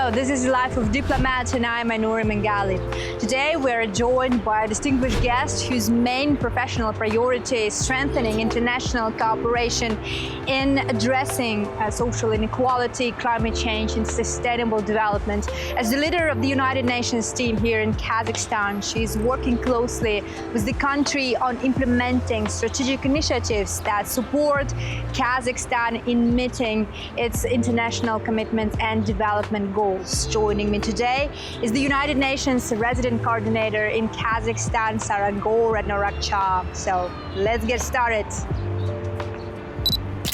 Hello, this is Life of Diplomat and I'm Noor Mengali. Today we're joined by a distinguished guest whose main professional priority is strengthening international cooperation in addressing social inequality, climate change and sustainable development. As the leader of the United Nations team here in Kazakhstan, she's working closely with the country on implementing strategic initiatives that support Kazakhstan in meeting its international commitments and development goals. Joining me today is the United Nations resident coordinator in Kazakhstan, Sarangoo Radnaaragchaa. So let's get started.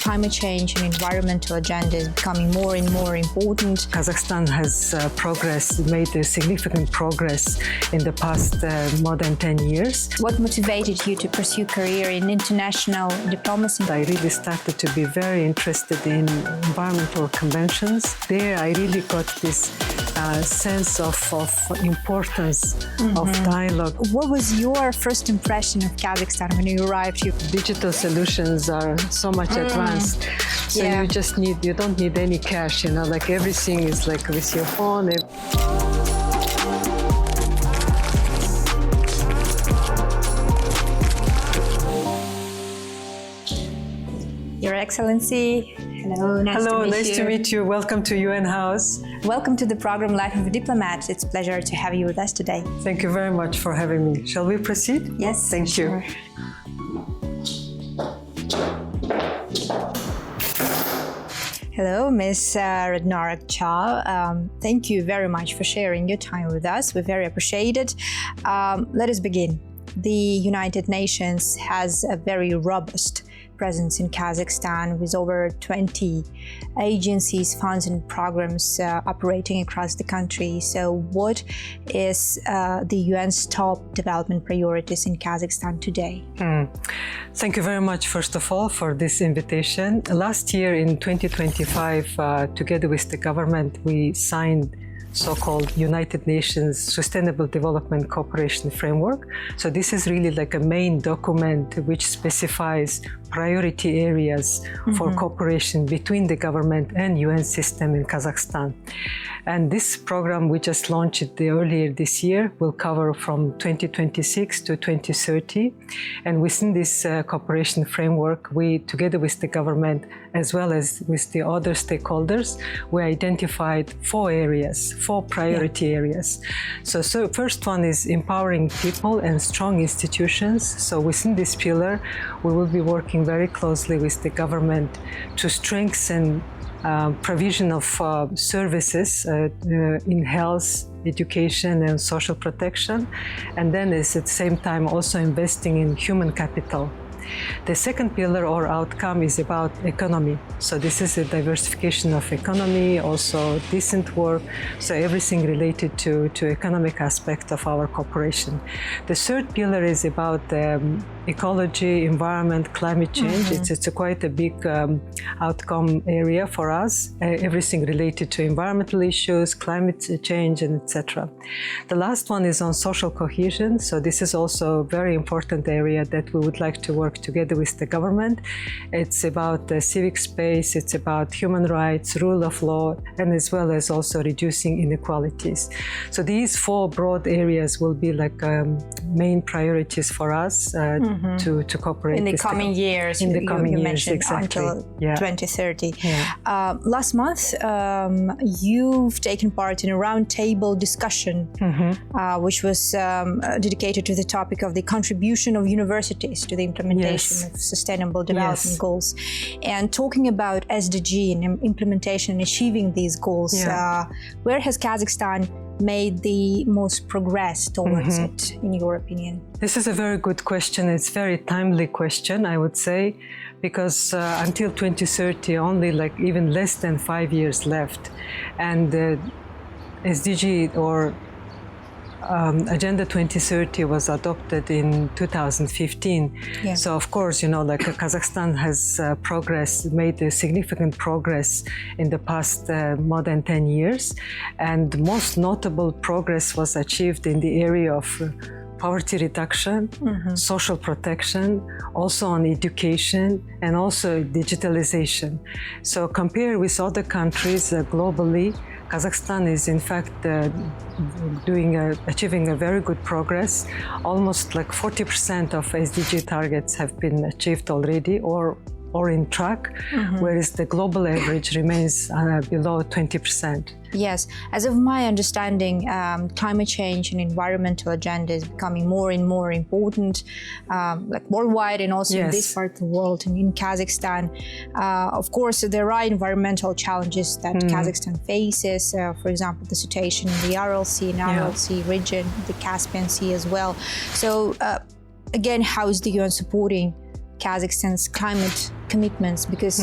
Climate change and environmental agenda is becoming more and more important. Kazakhstan has made a significant progress in the past more than 10 years. What motivated you to pursue a career in international diplomacy? I really started to be very interested in environmental conventions. There I really got this sense of importance of dialogue. What was your first impression of Kazakhstan when you arrived here? Digital solutions are so much advanced. So you don't need any cash, like everything is like with your phone. Your Excellency, hello, nice to meet you. Welcome to UN House. Welcome to the program Life of a Diplomat. It's a pleasure to have you with us today. Thank you very much for having me. Shall we proceed? Yes, thank you. Hello, Ms. Radnaaragchaa. Thank you very much for sharing your time with us. We very appreciate it. Let us begin. The United Nations has a very robust presence in Kazakhstan with over 20 agencies, funds and programs operating across the country. So what is the UN's top development priorities in Kazakhstan today? Thank you very much, first of all, for this invitation. Last year in 2025, together with the government, we signed so-called United Nations Sustainable Development Cooperation Framework. So this is really like a main document which specifies priority areas for cooperation between the government and UN system in Kazakhstan. And this program we just launched earlier this year will cover from 2026 to 2030. And within this cooperation framework, we, together with the government, as well as with the other stakeholders, we identified four priority areas. So first one is empowering people and strong institutions. So within this pillar, we will be working very closely with the government to strengthen provision of services in health, education and social protection, and then is at the same time also investing in human capital. The second pillar or outcome is about economy. So this is a diversification of economy, also decent work, so everything related to economic aspect of our cooperation. The third pillar is about ecology, environment, climate change. It's quite a big outcome area for us, everything related to environmental issues, climate change, and etc. The last one is on social cohesion. So this is also a very important area that we would like to work together with the government. It's about the civic space, it's about human rights, rule of law, and as well as also reducing inequalities. So these four broad areas will be like main priorities for us to cooperate in the coming years. In the coming years, mentioned exactly. Until 2030. Last month, you've taken part in a roundtable discussion, which was dedicated to the topic of the contribution of universities to the implementation of sustainable development goals. And talking about SDG and implementation and achieving these goals, where has Kazakhstan made the most progress towards it, in your opinion? This is a very good question. It's a very timely question, I would say, because until 2030, only like even less than 5 years left. And SDG or Agenda 2030 was adopted in 2015. So of course, like Kazakhstan has made a significant progress in the past more than 10 years. And most notable progress was achieved in the area of poverty reduction, social protection, also on education, and also digitalization. So compared with other countries globally, Kazakhstan is in fact achieving a very good progress. Almost like 40% of SDG targets have been achieved already or in track, whereas the global average remains below 20%. Yes, as of my understanding, climate change and environmental agenda is becoming more and more important, like worldwide and also in this part of the world and in Kazakhstan. Of course, there are environmental challenges that Kazakhstan faces, for example, the situation in the RLC and RLC region, the Caspian Sea as well. So again, how is the UN supporting Kazakhstan's climate commitments? Because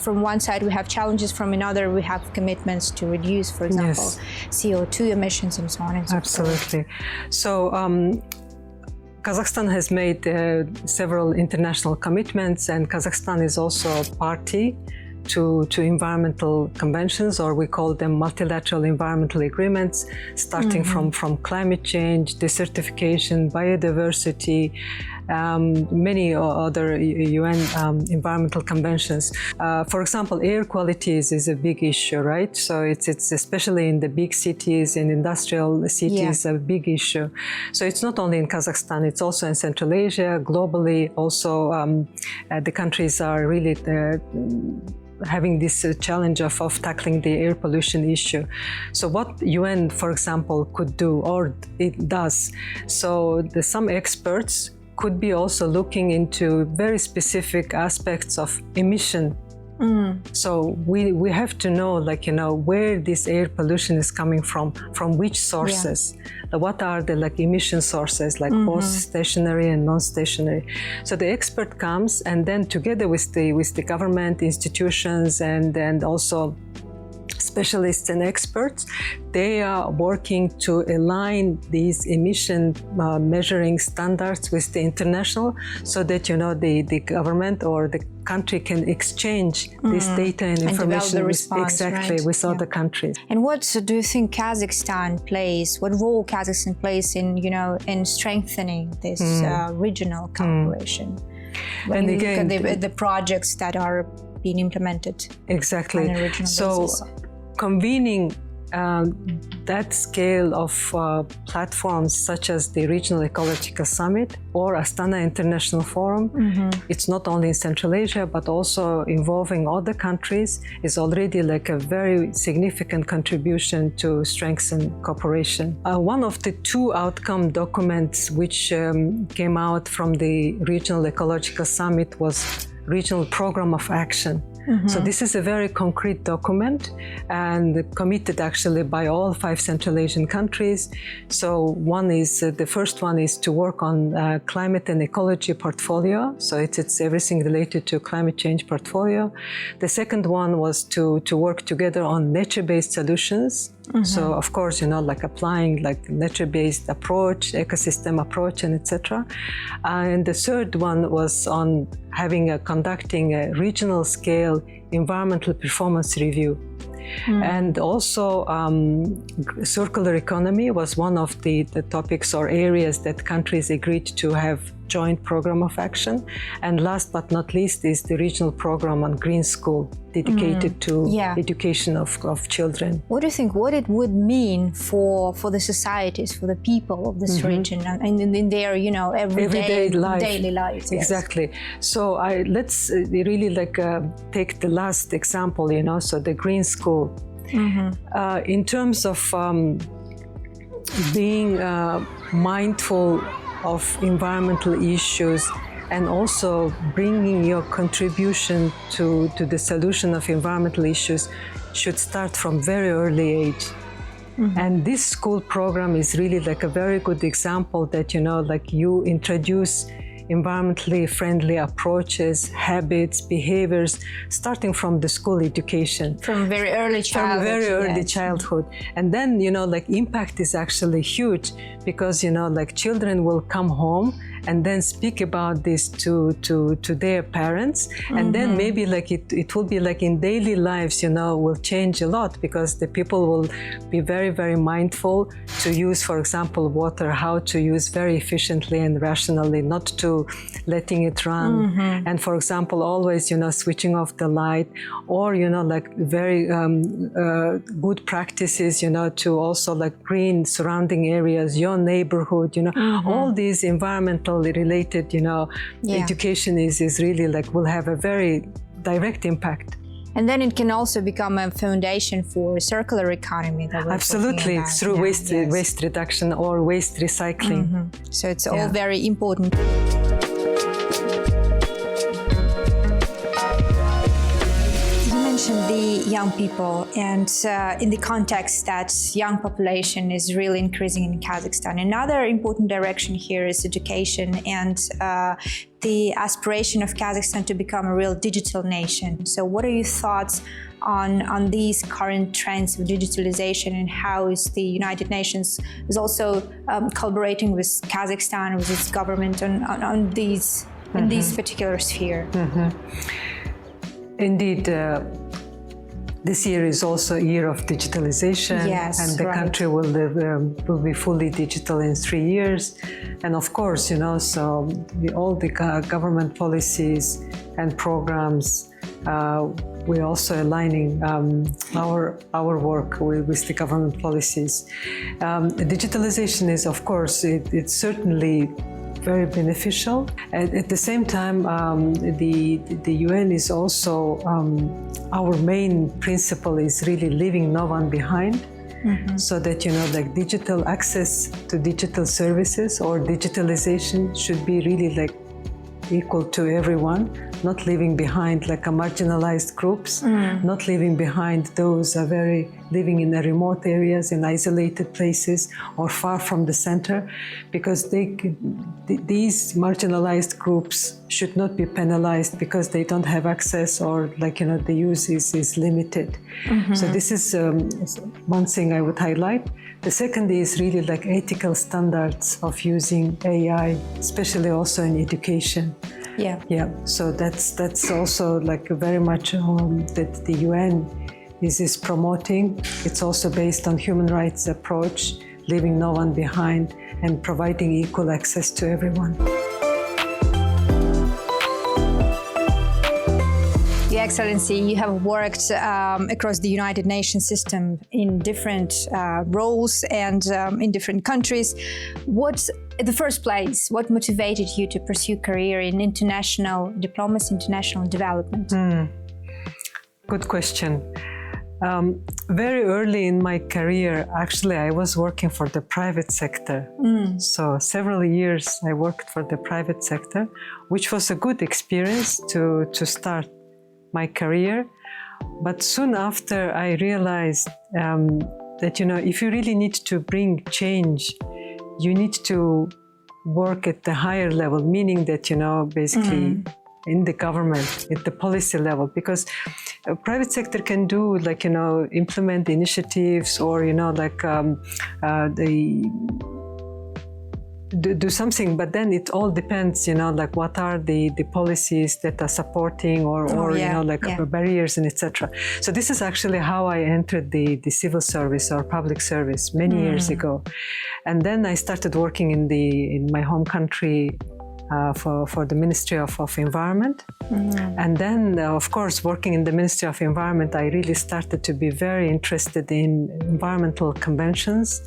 from one side we have challenges, from another we have commitments to reduce, for example, CO2 emissions and so on and so forth. Absolutely. So Kazakhstan has made several international commitments, and Kazakhstan is also a party to environmental conventions, or we call them multilateral environmental agreements, starting from climate change, desertification, biodiversity, many other UN environmental conventions. For example, air quality is a big issue, right? So it's especially in the big cities, in industrial cities, a big issue. So it's not only in Kazakhstan, it's also in Central Asia, globally. Also, the countries are really having this challenge of tackling the air pollution issue. So what UN, for example, could do, or it does, so some experts could be also looking into very specific aspects of emission. So we have to know, like, where this air pollution is coming from which sources. What are the emission sources, like both stationary and non-stationary. So the expert comes, and then together with the government institutions and also specialists and experts, they are working to align these emission measuring standards with the international, so that the government or the country can exchange this data and information with other countries. And what do you think Kazakhstan plays? What role Kazakhstan plays in strengthening this regional cooperation? When you look at the projects that are being implemented. Exactly. On a regional basis. Convening that scale of platforms such as the Regional Ecological Summit or Astana International Forum, it's not only in Central Asia but also involving other countries, is already like a very significant contribution to strengthen cooperation. One of the two outcome documents which came out from the Regional Ecological Summit was Regional Program of Action. So this is a very concrete document and committed actually by all 5 Central Asian countries. So the first one is to work on climate and ecology portfolio. So it's everything related to climate change portfolio. The second one was to work together on nature-based solutions. So of course, like applying like nature-based approach, ecosystem approach, and etc. And the third one was on conducting a regional scale environmental performance review. And also circular economy was one of the topics or areas that countries agreed to have joint program of action. And last but not least is the regional program on green school dedicated to education of children. What do you think, what it would mean for the societies, for the people of this region and in their everyday life. Daily lives? Exactly. So let's really take the last example, so the green school. In terms of being mindful of environmental issues and also bringing your contribution to the solution of environmental issues should start from very early age. And this school program is really like a very good example that, you introduce environmentally friendly approaches, habits, behaviors, starting from the school education. From very early childhood. From very early childhood. And then, impact is actually huge because, children will come home and then speak about this to their parents, and then maybe like it will be like in daily lives, you know, will change a lot, because the people will be very, very mindful to use, for example, water, how to use very efficiently and rationally, not to letting it run. And for example, always, you know, switching off the light, or, you know, like very good practices, you know, to also like green surrounding areas, your neighborhood, you know, all these environmentally related, you know, education is really like will have a very direct impact. And then it can also become a foundation for circular economy. That we're absolutely, about. Through waste reduction or waste recycling. So it's all very important. The young people, and in the context that young population is really increasing in Kazakhstan. Another important direction here is education and the aspiration of Kazakhstan to become a real digital nation. So what are your thoughts on these current trends of digitalization, and how is the United Nations is also collaborating with Kazakhstan, with its government on these in these particular sphere? Indeed, this year is also a year of digitalization, and the country will be fully digital in 3 years. And of course, you know, so all the government policies and programs, we're also aligning our work with the government policies. Digitalization is, of course, it's certainly very beneficial. At the same time, the UN is also, our main principle is really leaving no one behind. So that, you know, like digital access to digital services or digitalization should be really like equal to everyone, not leaving behind like a marginalized groups, not leaving behind those very living in the remote areas, in isolated places or far from the center, because these marginalized groups should not be penalized because they don't have access, or like, you know, the use is limited. So this is one thing I would highlight. The second is really like ethical standards of using AI, especially also in education. So that's also like very much that the UN is promoting. It's also based on human rights approach, leaving no one behind and providing equal access to everyone. Your Excellency, you have worked across the United Nations system in different roles and in different countries. What's, in the first place, what motivated you to pursue a career in international diplomacy, international development? Good question. Very early in my career, actually, I was working for the private sector. So several years I worked for the private sector, which was a good experience to start my career. But soon after, I realized that, you know, if you really need to bring change, you need to work at the higher level, meaning that, you know, basically in the government, at the policy level, because private sector can do, like, you know, implement initiatives or, you know, like do something, but then it all depends, you know, like what are the policies that are supporting or you know, like barriers and etc. So this is actually how I entered the civil service or public service many years ago. And then I started working in my home country for the Ministry of Environment. And then, of course, working in the Ministry of Environment, I really started to be very interested in environmental conventions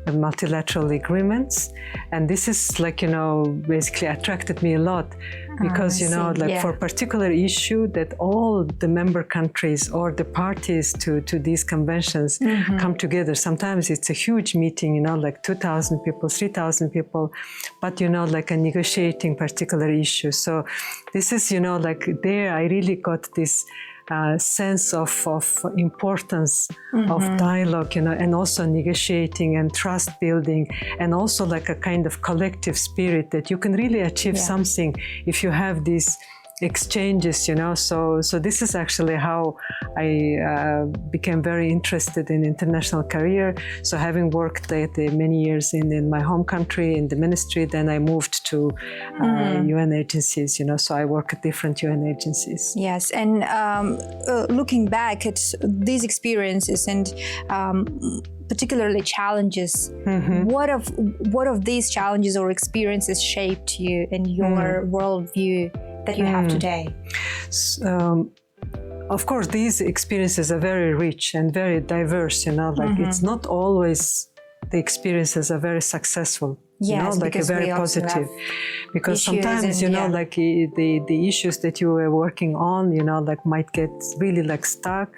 and multilateral agreements. And this is like, you know, basically attracted me a lot because, you know, like for a particular issue that all the member countries or the parties to these conventions come together. Sometimes it's a huge meeting, you know, like 2,000 people, 3,000 people, but, you know, like a negotiating particular issue. So this is, you know, like there I really got this sense of importance of dialogue, you know, and also negotiating and trust building, and also like a kind of collective spirit that you can really achieve something if you have this exchanges, so this is actually how I became very interested in international career. So having worked many years in my home country in the ministry, then I moved to UN agencies, so I work at different UN agencies. Yes, and looking back at these experiences and particularly challenges, what of these challenges or experiences shaped you and your worldview that you have today? Of course, these experiences are very rich and very diverse, it's not always the experiences are very successful. Yes, very positive. Because sometimes, the issues that you were working on, might get really stuck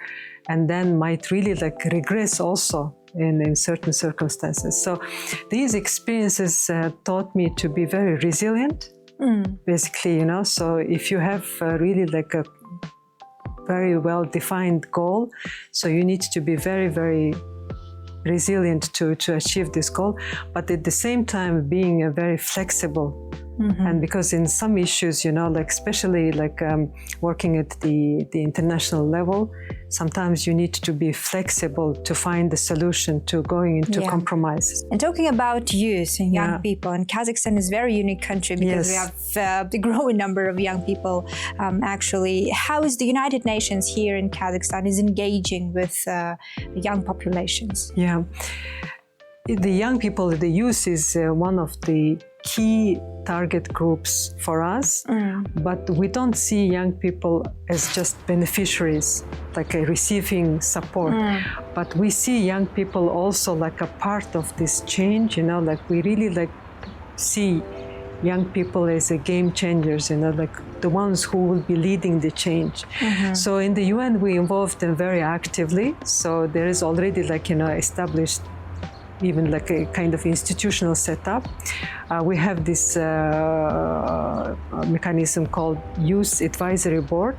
and then might really regress also in certain circumstances. So these experiences taught me to be very resilient, basically, So if you have really a very well-defined goal, so you need to be very, very resilient to achieve this goal, but at the same time being very flexible. And because in some issues, especially working at the international level, sometimes you need to be flexible to find the solution to going into compromises. And talking about youth and young people, and Kazakhstan is a very unique country because we have the growing number of young people. Actually, how is the United Nations here in Kazakhstan is engaging with young populations? Yeah, the young people, the youth is one of the key target groups for us, but we don't see young people as just beneficiaries, receiving support, but we see young people also a part of this change, we really see young people as game changers, the ones who will be leading the change. So in the UN, we involved them very actively, so there is already established even a kind of institutional setup. We have this mechanism called Youth Advisory Board.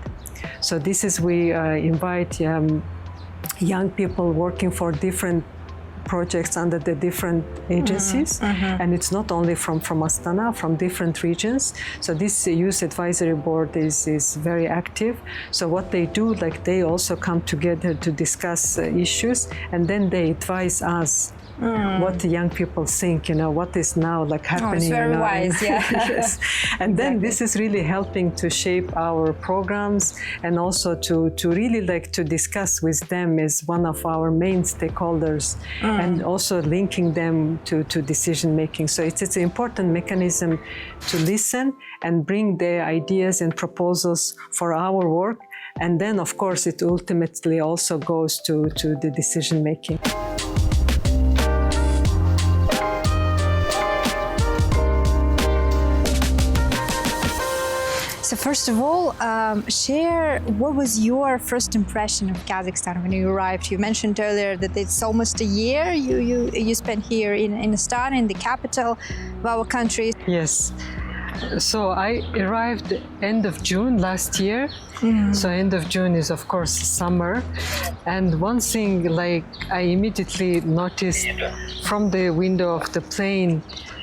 So this is we invite young people working for different projects under the different agencies, and it's not only from Astana, from different regions. So this Youth Advisory Board is very active. So what they do, they also come together to discuss issues, and then they advise us what the young people think, what is now happening. It's very wise, Yes. And then this is really helping to shape our programs, and also to really to discuss with them as one of our main stakeholders, and also linking them to decision making. So it's an important mechanism to listen and bring their ideas and proposals for our work. And then, of course, it ultimately also goes to the decision making. So first of all, share what was your first impression of Kazakhstan when you arrived. You mentioned earlier that it's almost a year you spent here in Astana, in the capital of our country. Yes. So I arrived end of June last year. So end of June is of course summer. And one thing I immediately noticed from the window of the plane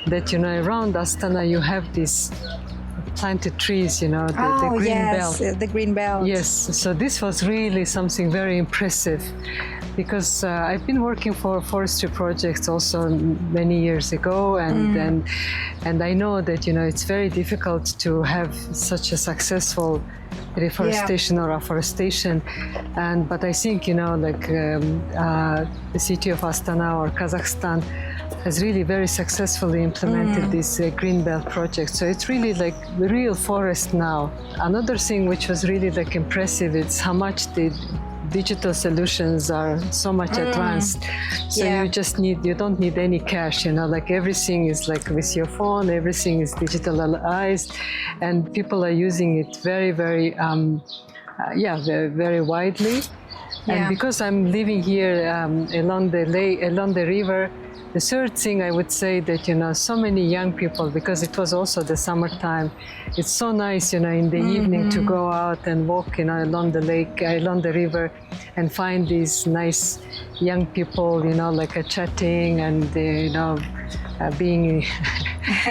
that, around Astana you have these planted trees, the green belt. The green belt. Yes, so this was really something very impressive, because I've been working for forestry projects also many years ago, and I know that it's very difficult to have such a successful reforestation or afforestation, but I think the city of Astana or Kazakhstan has really very successfully implemented this Greenbelt project. So it's really the real forest now. Another thing which was really you is how much the digital solutions are so much advanced. So you don't need any cash, everything is with your phone, everything is digitalized, and people are using it very, very, very, very widely. And because I'm living here along the river, the third thing I would say that, so many young people, because it was also the summertime, it's so nice, in the evening to go out and walk, along the lake, along the river, and find these nice young people, chatting and, being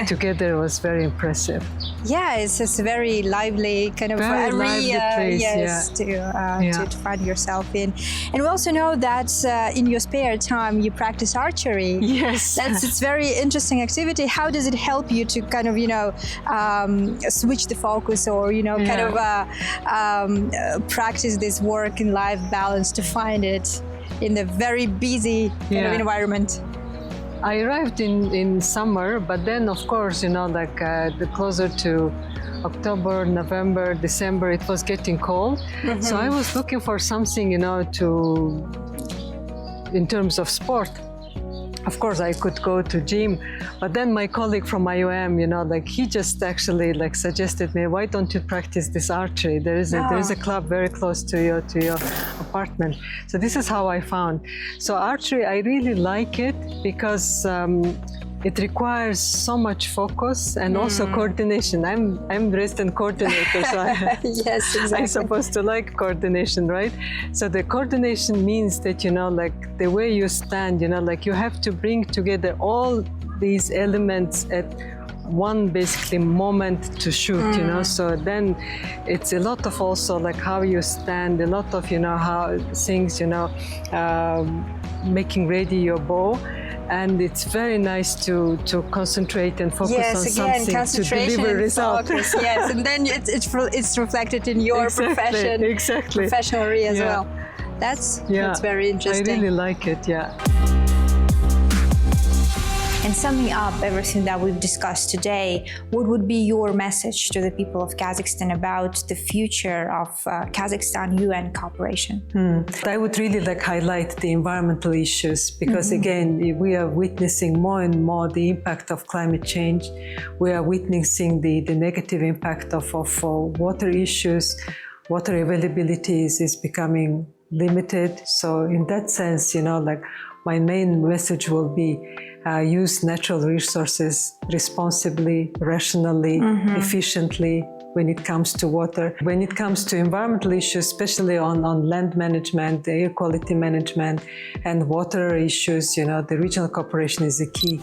together was very impressive. Yeah, it's just very lively kind of Very lively place, yes, yeah. to find yourself in. And we also know that in your spare time you practice archery. Yes. It's very interesting activity. How does it help you to kind of switch the focus or kind of practice this work and life balance to find it in the very busy kind of environment? I arrived in summer, but then of course, the closer to October, November, December, it was getting cold. Mm-hmm. So I was looking for something, in terms of sport. Of course, I could go to gym, but then my colleague from IOM, he just actually suggested me, why don't you practice this archery? There is a club very close to your apartment. So this is how I found. So archery, I really like it because it requires so much focus and also coordination. I'm resident coordinator, so yes, exactly. I'm supposed to like coordination, right? So the coordination means that, the way you stand, you have to bring together all these elements at one basically moment to shoot, so then it's a lot of also how you stand, a lot of, how things, making ready your bow. And it's very nice to concentrate and focus on something to deliver results. Yes, and then it's reflected in your professional area as well. That's very interesting. I really like it, yeah. And summing up everything that we've discussed today, what would be your message to the people of Kazakhstan about the future of Kazakhstan-UN cooperation? I would really highlight the environmental issues because again, we are witnessing more and more the impact of climate change. We are witnessing the negative impact of water issues. Water availability is becoming limited. So in that sense, my main message will be use natural resources responsibly, rationally, efficiently when it comes to water. When it comes to environmental issues, especially on land management, air quality management, and water issues, the regional cooperation is the key.